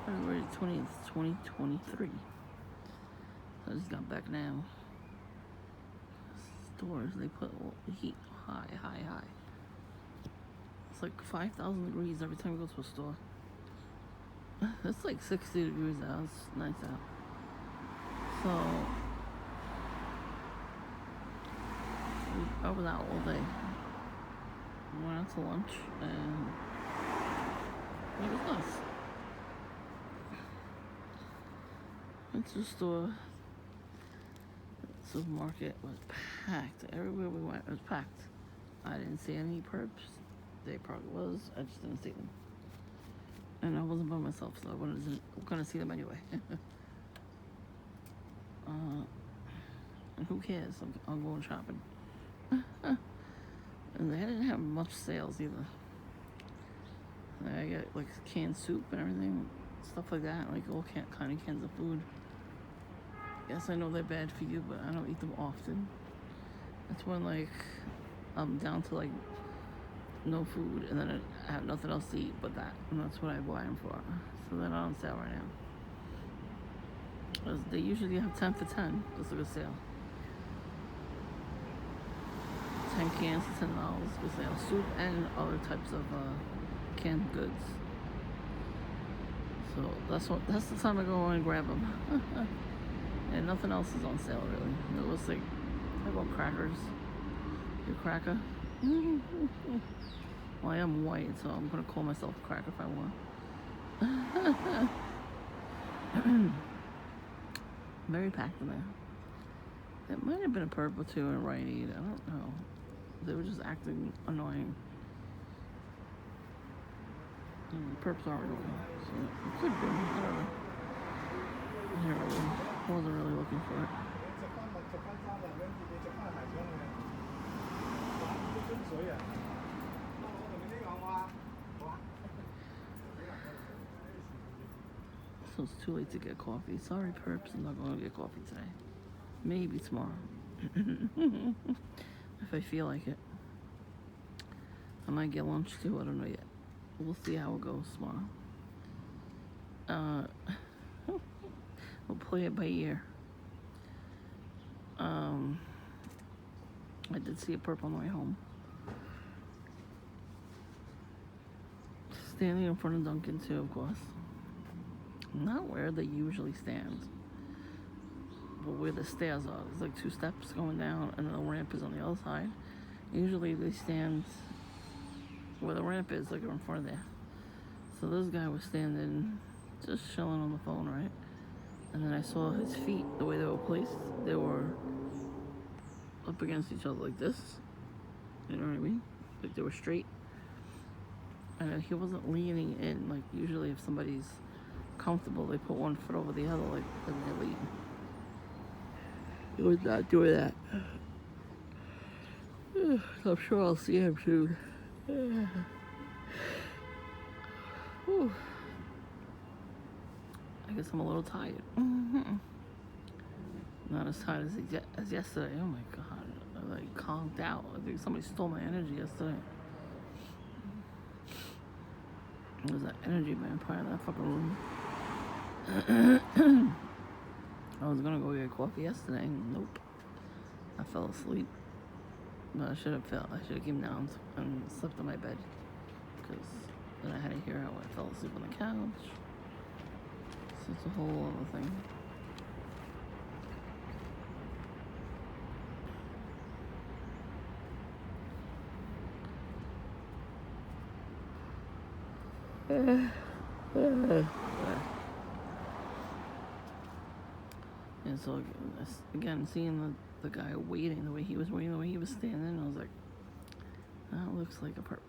February 20th, 2023. I just got back now. Stores, they put the heat high. It's like 5,000 degrees every time you go to a store. It's like 60 degrees out. It's nice out. So I was out all day. Went out to lunch and it was nice. Went to the store. The supermarket was packed. Everywhere we went, it was packed. I didn't see any perps. They probably was. I just didn't see them. And I wasn't by myself, so I wasn't gonna see them anyway. And who cares? I'm going shopping. And they didn't have much sales either. I got like canned soup and everything, stuff like that, like all kind of cans of food. Yes, I know they're bad for you, but I don't eat them often. That's when like I'm down to like no food, and then I have nothing else to eat but that, and that's what I buy them for. So they're not on sale right now. They usually have 10 for 10. That's a good sale. 10 cans for $10. Good sale. Soup and other types of canned goods. So that's the time I go and grab them. And nothing else is on sale really. It was like I bought crackers. Your cracker. Well, I am white, so I'm gonna call myself a cracker if I want. Very packed in there. It might have been a purple too and Rite Aid. I don't know. They were just acting annoying. Perps aren't annoying, so it could be. I don't know. I wasn't really looking for it. So it's too late to get coffee. Sorry, perps, I'm not going to get coffee today. Maybe tomorrow. If I feel like it. I might get lunch too, I don't know yet. We'll see how it goes tomorrow. We'll play it by ear. I did see a perp on the way home. Standing in front of Dunkin' too, of course. Not where they usually stand, but where the stairs are. There's like 2 steps going down, and the ramp is on the other side. Usually they stand where the ramp is, like in front of there. So this guy was standing, just chilling on the phone, right? And then I saw his feet, the way they were placed. They were up against each other like this. You know what I mean? Like they were straight. And he wasn't leaning in. Like usually if somebody's comfortable, they put one foot over the other, like when they lean. He was not doing that. So I'm sure I'll see him soon. I guess I'm a little tired. Not as tired as yesterday. Oh my god. I like conked out. I think somebody stole my energy yesterday. It was that energy vampire in that fucking room. I was gonna go get coffee yesterday. Nope. I fell asleep. But I should have came down and slept on my bed. Because then I had to hear how I fell asleep on the couch. So it's a whole other thing. And so again, seeing the guy waiting, the way he was waiting, the way he was standing, I was like, that looks like a perp.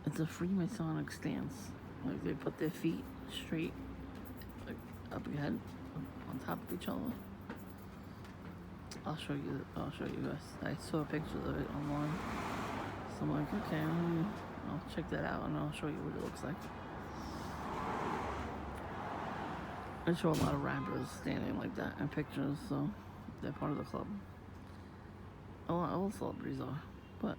It's a Freemasonic stance. Like they put their feet straight, like up ahead, on top of each other. I'll show you guys. I saw pictures of it online. So I'm like, okay, I'll check that out and I'll show you what it looks like. I show a lot of rappers standing like that in pictures, so they're part of the club. All celebrities are, but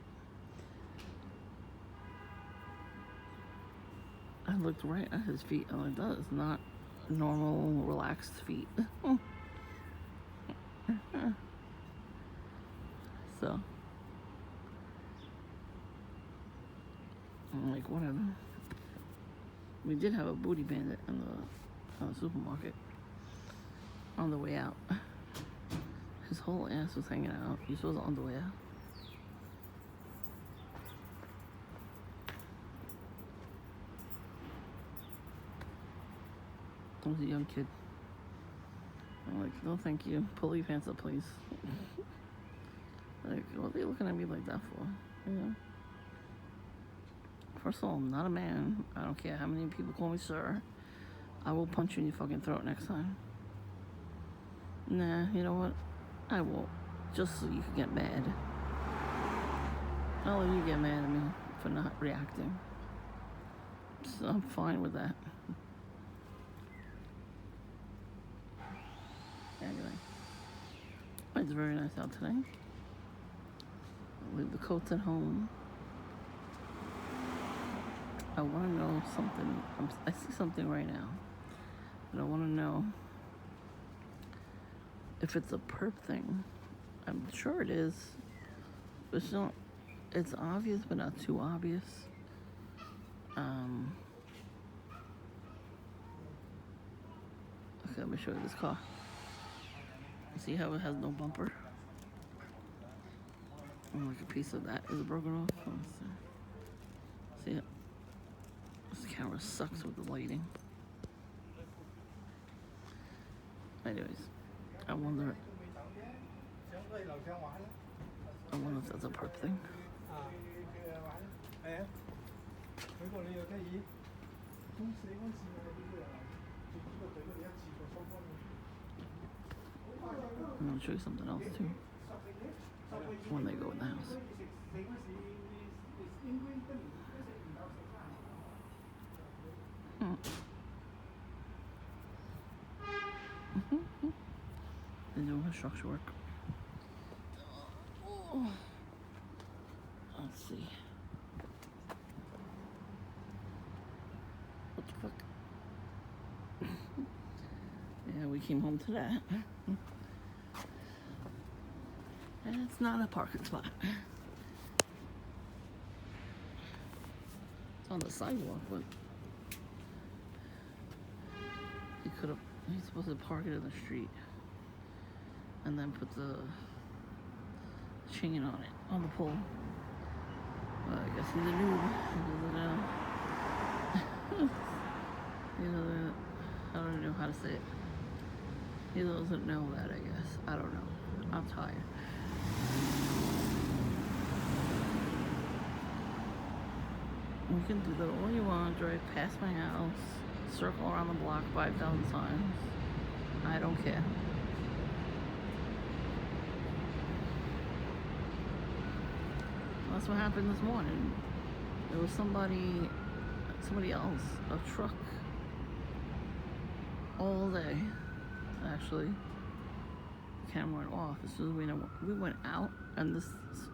looked right at his feet. I'm like, that is not normal, relaxed feet. So, I'm like, whatever. We did have a booty bandit in the supermarket on the way out. His whole ass was hanging out. He was underwear. He was a young kid. I'm like, no thank you. Pull your pants up, please. Like, what are you looking at me like that for? You know? First of all, I'm not a man. I don't care how many people call me sir. I will punch you in your fucking throat next time. Nah, you know what? I won't. Just so you can get mad. I'll let you get mad at me for not reacting. So I'm fine with that. Anyway. It's very nice out today. I'll leave the coats at home. I want to know something. I see something right now. And I want to know if it's a perp thing. I'm sure it is. It's obvious, but not too obvious. Okay, let me show you this car. See how it has no bumper? And like a piece of that is broken off. See it? This camera sucks with the lighting. Anyways, I wonder if that's a perp thing. I'm gonna show you something else too when they go in the house. They're doing construction work. Let's see. What the fuck? Yeah, we came home to that. And it's not a parking spot. It's on the sidewalk, but he's supposed to park it in the street and then put the chain on it, on the pole. Well, I guess he's a noob. He doesn't I don't know how to say it. He doesn't know that, I guess. I don't know. I'm tired. You can do that all you want, drive past my house, circle around the block 5,000 times. I don't care. That's what happened this morning. There was somebody else, a truck, all day, actually. The camera went off as soon as we went out, and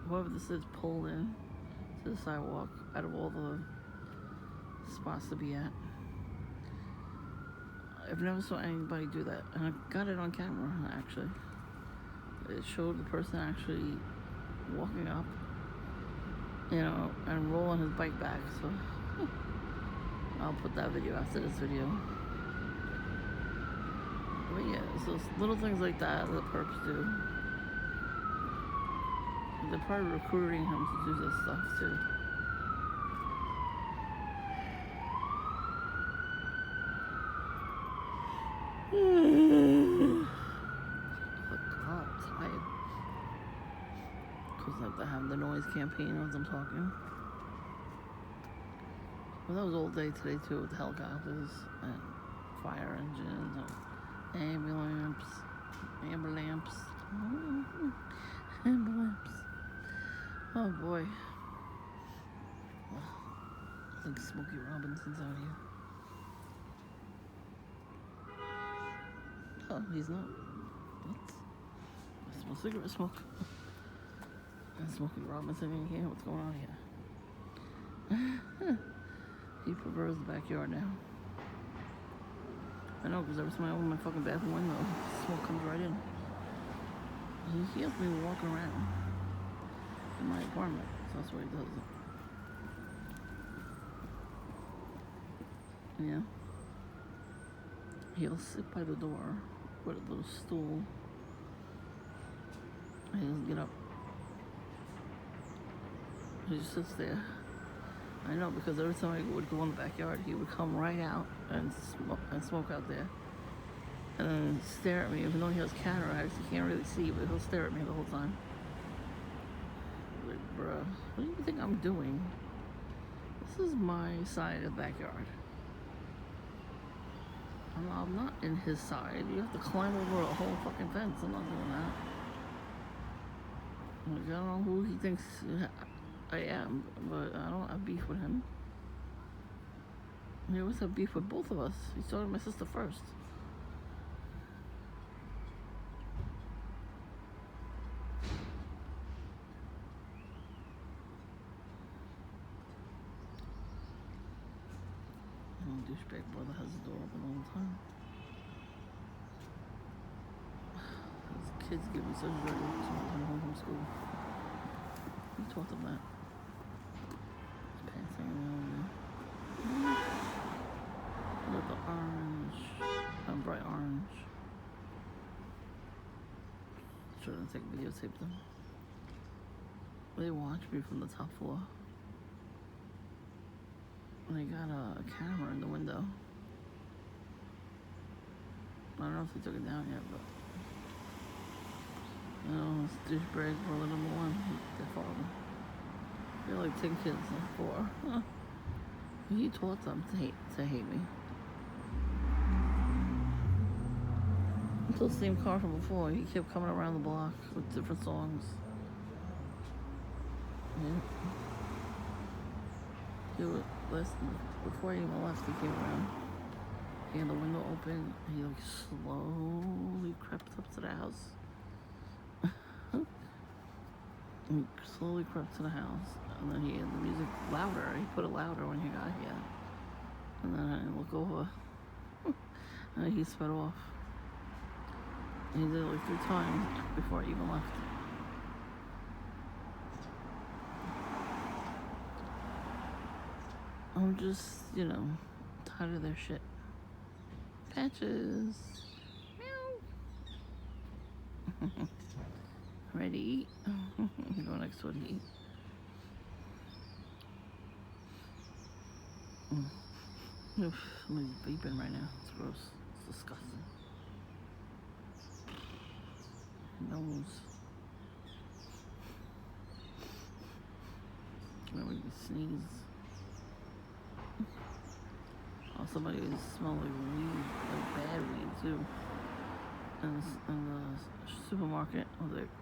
whoever this is pulled in to the sidewalk out of all the spots to be at. I've never saw anybody do that, and I got it on camera, actually. It showed the person actually walking up, and rolling his bike back, so I'll put that video after this video. But yeah, so little things like that perps do. They're probably recruiting him to do this stuff too. God, I'm tired. Because I have to have the noise campaign as I'm talking. Well, that was all day today too, with helicopters and fire engines and ambulance. Oh boy. I think Smokey Robinson's out here. Oh, he's not. What? I smell cigarette smoke. And Smokey Robinson in here. What's going on here? He prefers the backyard now. I know, because every time I open my fucking bathroom window, smoke comes right in. He has me walking around in my apartment, so that's what he does. Yeah. He'll sit by the door with a little stool. He doesn't get up. He just sits there. I know, because every time I would go in the backyard, he would come right out and smoke out there. And then stare at me, even though he has cataracts, he can't really see, but he'll stare at me the whole time. Like, bruh, what do you think I'm doing? This is my side of the backyard. I'm not in his side. You have to climb over a whole fucking fence. I'm not doing that. Like, I don't know who he thinks I am, but I don't have beef with him. He always have beef with both of us. He started my sister first. Douchebag brother has the door open all the time. His kids give me such dirty looks when I come home from school. Who taught them that? His pants hanging around there. Look at the orange, bright orange. Sure to take videotape them. They watch me from the top floor. They got a camera in the window. I don't know if they took it down yet, but you know, it's douchebag brother number one, their father. They're like 10 kids, like 4. Huh. He taught them to hate me. Until the same car from before, he kept coming around the block with different songs. Yeah. He would listen. Before he even left, he came around. He had the window open. He like slowly crept up to the house. He slowly crept to the house, and then he had the music louder. He put it louder when he got here. And then I look over, and he sped off. And he did it like 3 times before I even left. I'm just, you know, tired of their shit. Patches. Meow. Ready to eat? Go next door to eat. Oof, somebody's beeping right now. It's gross. It's disgusting. Nose. Gonna make me sneeze. Oh, somebody smelled like weed, like bad weed too. In the supermarket. I was like,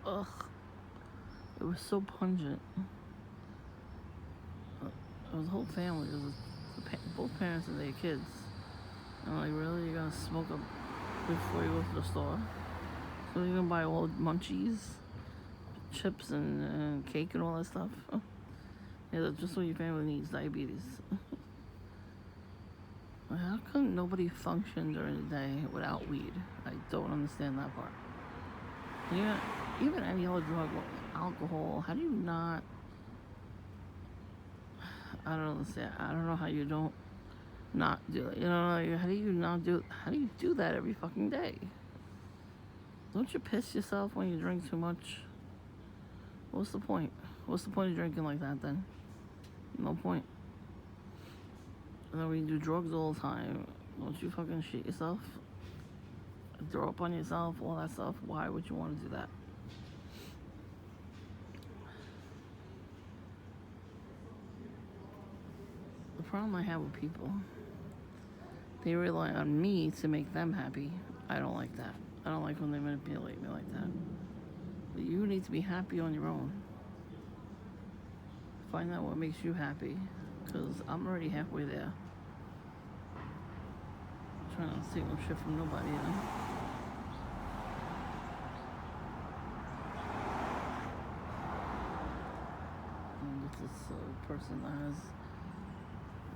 ugh. It was so pungent. It was a whole family. It was both parents and their kids. I'm like, really? You're gonna smoke up before you go to the store? So you're gonna buy all munchies, chips, and cake and all that stuff? Yeah, that's just what your family needs, diabetes. How come nobody functions during the day without weed? I don't understand that part. Yeah, even any other drug, alcohol, how do you not? I don't understand. I don't know how you don't not do it. You know, like, how do you do that every fucking day? Don't you piss yourself when you drink too much? What's the point? What's the point of drinking like that then? No point. And then when you do drugs all the time, don't you fucking shit yourself? Throw up on yourself, all that stuff. Why would you want to do that? The problem I have with people, they rely on me to make them happy. I don't like that. I don't like when they manipulate me like that. But you need to be happy on your own. Find out what makes you happy, because I'm already halfway there. I'm trying not to take no shit from nobody, you know? And this is a person that has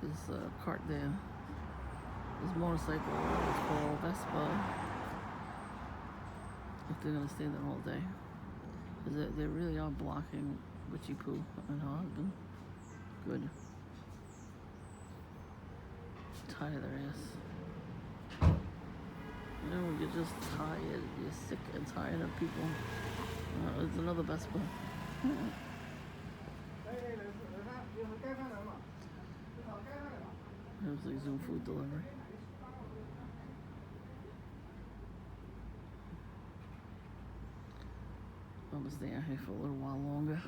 this cart there. This motorcycle is called Vespa. If they're gonna stay there all day, because they really are blocking Witchy Poo and her husband. Good. Tired of their ass. You know, you're just tired. You're sick and tired of people. It's another Vespa. There's like Zoom food delivery. I'm gonna stay out here for a little while longer.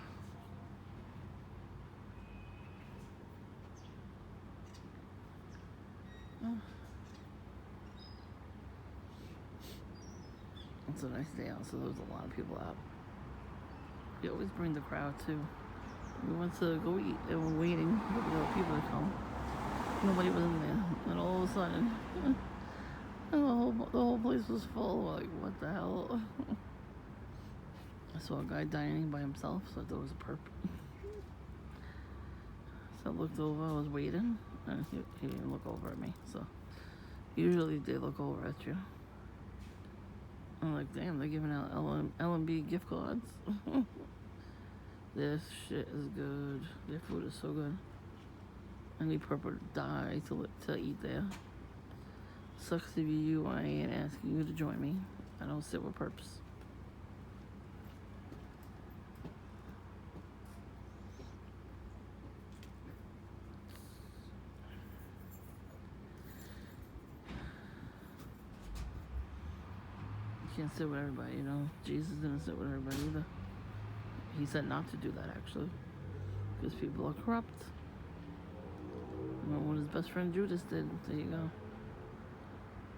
It's a nice day out, so there's a lot of people out. You always bring the crowd too. We went to go eat and we're waiting for the other people to come. Nobody was in there, and all of a sudden, the whole place was full. We're like, what the hell? I saw a guy dining by himself, so I thought it was a perp. So I looked over, I was waiting, and he didn't look over at me. So usually they look over at you. I'm like, damn, they're giving out L&B gift cards. This shit is good. Their food is so good. Any perp would die to eat there. Sucks to be you. I ain't asking you to join me. I don't sit with perps. You can't sit with everybody, you know. Jesus didn't sit with everybody either. He said not to do that, actually, because people are corrupt. You know what his best friend Judas did. There you go.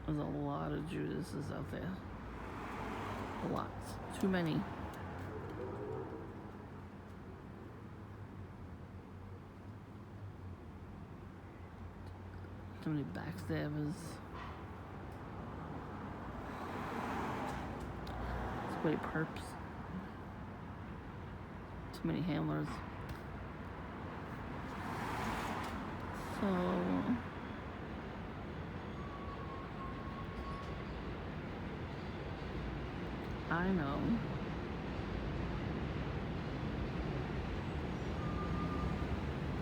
There's a lot of Judases out there. A lot. Too many. Too many backstabbers. Too many perps. Too many handlers. So I know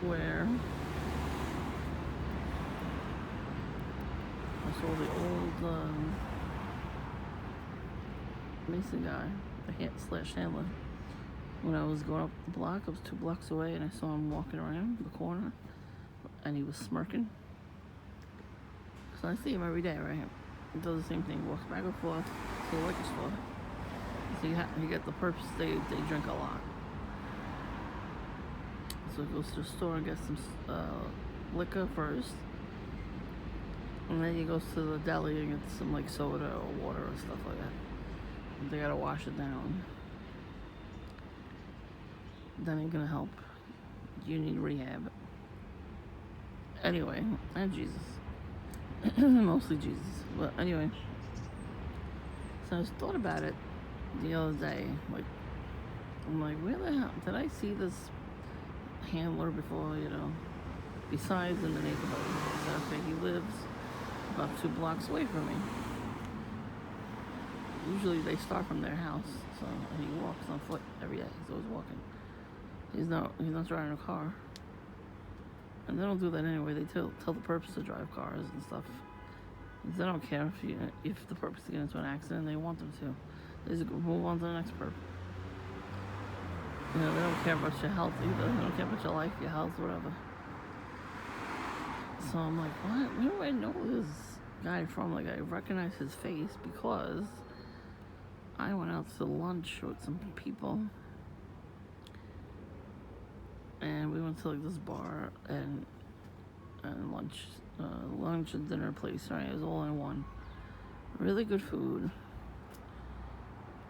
where I saw the old Mason guy, the handler. When I was going up the block, I was 2 blocks away, and I saw him walking around the corner, and he was smirking. So I see him every day, right? He does the same thing, walks back and forth to the liquor store. So you get the perps, they drink a lot. So he goes to the store and gets some liquor first, and then he goes to the deli and gets some like soda or water or stuff like that. They gotta wash it down. That ain't gonna help. You need rehab. Anyway, and Jesus. Mostly Jesus. But anyway. So I just thought about it the other day. Like, I'm like, where the hell did I see this handler before, you know? Besides in the neighborhood. So okay, he lives about 2 blocks away from me. Usually they start from their house, so he walks on foot every day. He's always walking. He's not driving a car. And they don't do that anyway. They tell the perps to drive cars and stuff. They don't care if the perps get into an accident. They want them to. They just move on to the next perp. You know, they don't care about your health either. They don't care about your life, your health, whatever. So I'm like, what? Where do I know this guy from? Like, I recognize his face because I went out to lunch with some people. And we went to like this bar and lunch and dinner place, right? It was all in one. Really good food.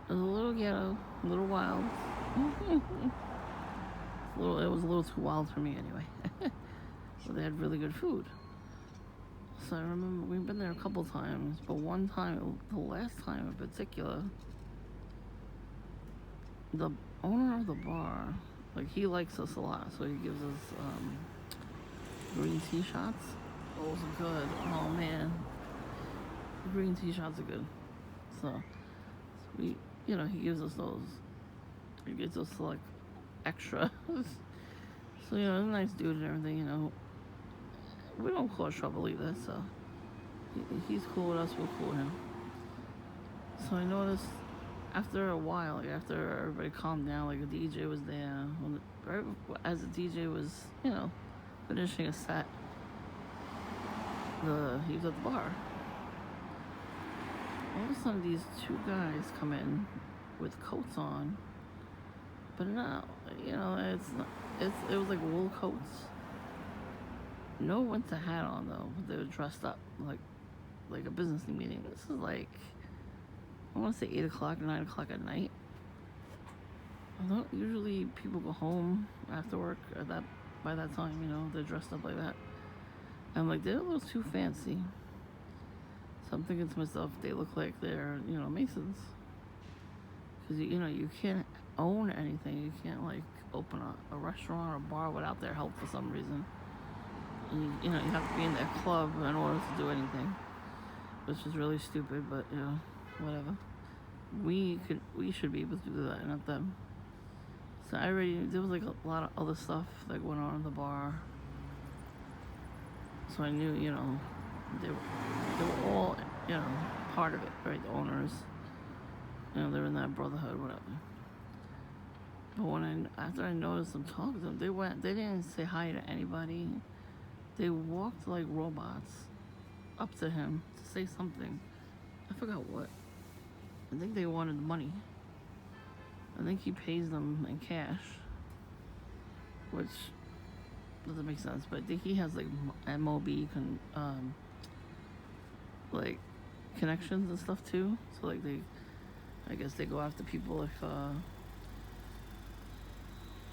It was a little ghetto, a little wild. It was a little too wild for me anyway. But they had really good food. So I remember we've been there a couple times, but one time, the last time in particular, the owner of the bar, like, he likes us a lot, so he gives us green tea shots. Those are good. Oh man, green tea shots are good. So we, he gives us those. He gives us like extra. So he's a nice dude and everything. We don't cause trouble either, so he's cool with us. We're cool with him. So I noticed after a while, like after everybody calmed down, like a DJ was there. As the DJ was, finishing a set, he was at the bar. All of a sudden, these two guys come in with coats on, but no, it was like wool coats. No winter hat on though. They were dressed up like a business meeting. This is like, I want to say 8 o'clock, 9 o'clock at night. Usually people go home after work by that time. They're dressed up like that. I'm like, they're a little too fancy. So I'm thinking to myself, they look like they're, Masons. Because, you can't own anything. You can't, like, open a restaurant or a bar without their help for some reason. You have to be in their club in order to do anything. Which is really stupid, but, whatever. We should be able to do that, not them. So there was, like, a lot of other stuff that went on in the bar. So I knew, they were all, part of it, right? The owners, they're in that brotherhood, whatever. But after I noticed them talking to them, they didn't say hi to anybody. They walked like robots up to him to say something. I forgot what. I think they wanted money. I think he pays them in cash, which doesn't make sense, but I think he has like MOB like connections and stuff too. So like I guess they go after people if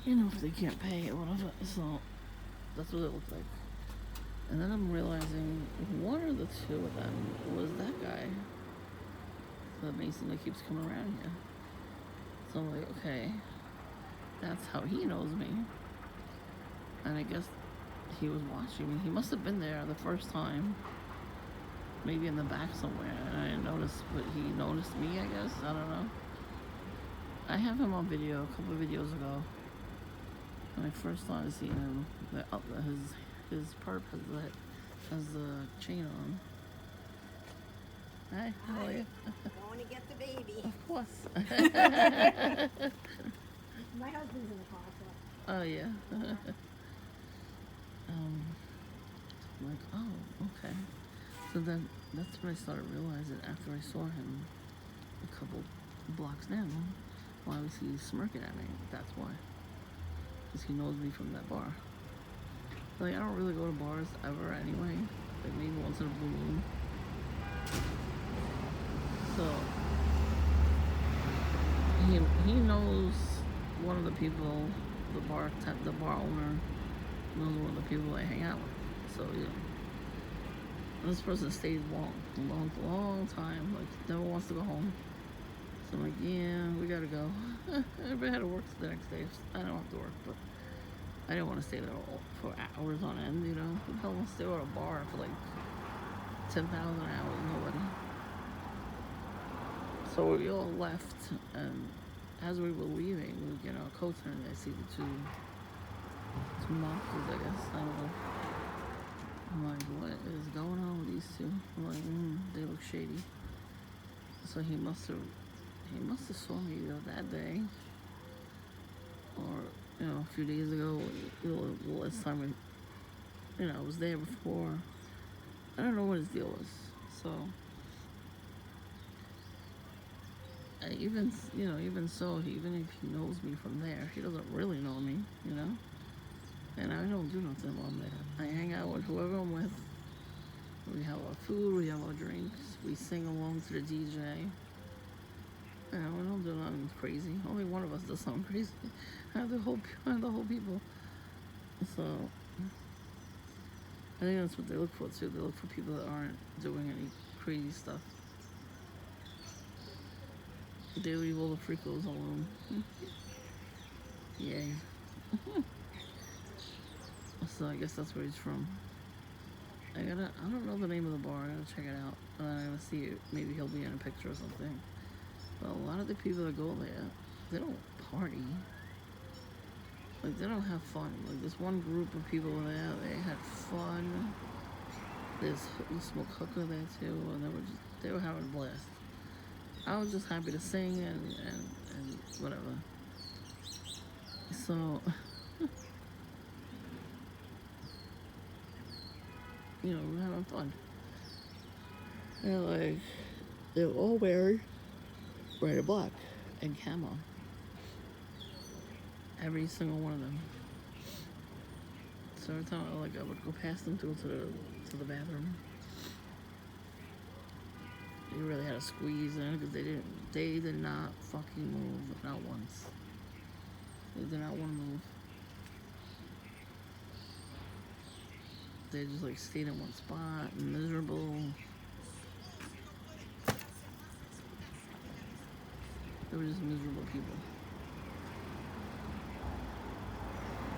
if they can't pay or whatever. So that's what it looked like. And then I'm realizing one of the two of them was that guy, the Mason that keeps coming around here. So I'm like, okay, that's how he knows me. And I guess he was watching me. He must have been there the first time. Maybe in the back somewhere. And I didn't notice, but he noticed me, I guess. I don't know. I have him on video a couple of videos ago. When I first started seeing him, his perp has the chain on. Hi, how are you? Going to get the baby. Of course. My husband's in the car, so. Oh, yeah. I'm like, oh, okay. So then that's when I started realizing after I saw him a couple blocks down, why was he smirking at me? That's why. Because he knows me from that bar. Like, I don't really go to bars ever anyway. Like, maybe once in a blue moon. So, he knows one of the people, the bar owner, knows one of the people I hang out with. So, this person stays long time. Like, never wants to go home. So I'm like, yeah, we gotta go. Everybody had to work the next day. I don't have to work, but I didn't want to stay there for hours on end, Who the hell wants to stay at a bar for like 10,000 hours? Nobody. So we all left, and as we were leaving, we were getting our coats and I see the two monsters, I guess. I don't know. I'm like, what is going on with these two? I'm like, they look shady. So he must have saw me either that day or a few days ago, the last time I was there before. I don't know what his deal was. So even so, even if he knows me from there, he doesn't really know me, And I don't do nothing while I'm there. I hang out with whoever I'm with. We have our food, we have our drinks, we sing along to the DJ. We don't do nothing crazy. Only one of us does something crazy. The whole people. So I think that's what they look for too. They look for people that aren't doing any crazy stuff. They leave all the freakos alone. Yay. So I guess that's where he's from. I don't know the name of the bar. I gotta check it out. I gotta see it. Maybe he'll be in a picture or something. But a lot of the people that go there, they don't party. Like, they don't have fun. Like, this one group of people there, they had fun. They smoked hookah there too, and they were having a blast. I was just happy to sing and whatever. So, you know, we're having fun. And like, they're all wearing red and black and camo. Every single one of them. So every time I would go past them to go to the bathroom. You really had to squeeze in because they did not fucking move, not once. They did not want to move. They just like stayed in one spot, miserable. They were just miserable people.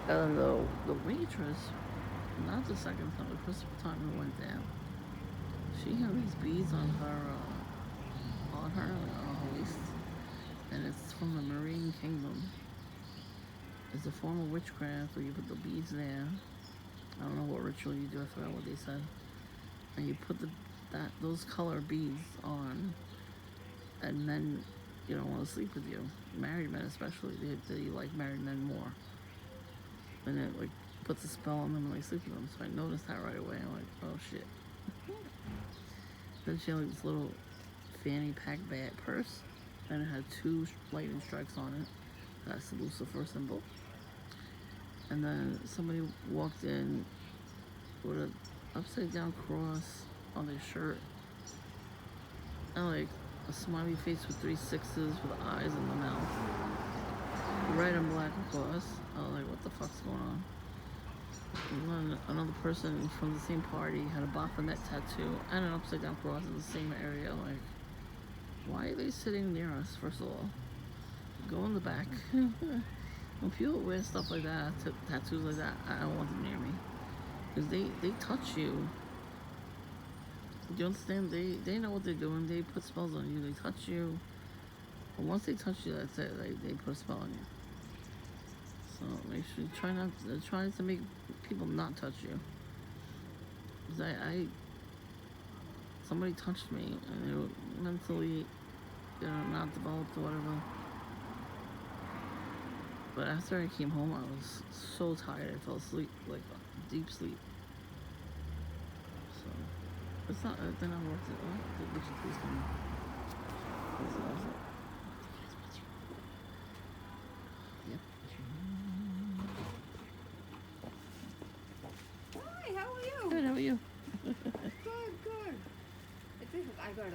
And the waitress, not the second time, the first time we went down, she had these beads on her waist, and it's from the Marine Kingdom. It's a form of witchcraft where you put the beads there. I don't know what ritual you do. I forgot what they said. And you put those color beads on, and men, you don't want to sleep with you. Married men especially, they like married men more. And it like puts a spell on them and they sleep with them. So I noticed that right away. I'm like, oh shit. Then she had like this little fanny pack bag purse, and it had 2 lightning strikes on it. That's the Lucifer symbol. And then somebody walked in with an upside down cross on their shirt, and like a smiley face with 3 sixes with eyes in the mouth. Red and black, of course. I was like, what the fuck's going on? And then another person from the same party had a Baphomet tattoo and an upside down cross in the same area. Like, why are they sitting near us, first of all? Go in the back. When people wear stuff like that, tattoos like that, I don't want them near me. Because they touch you. Do you understand? They know what they're doing. They put spells on you. They touch you. And once they touch you, that's it. They put a spell on you. So make sure you try to make people not touch you. Because somebody touched me and they were mentally, not developed or whatever. But after I came home, I was so tired. I fell asleep, like deep sleep. So it's not. Then I worked it. The Witchy Poo's coming. Yep. Hi, how are you? Good. How are you? Good, good. I think I got a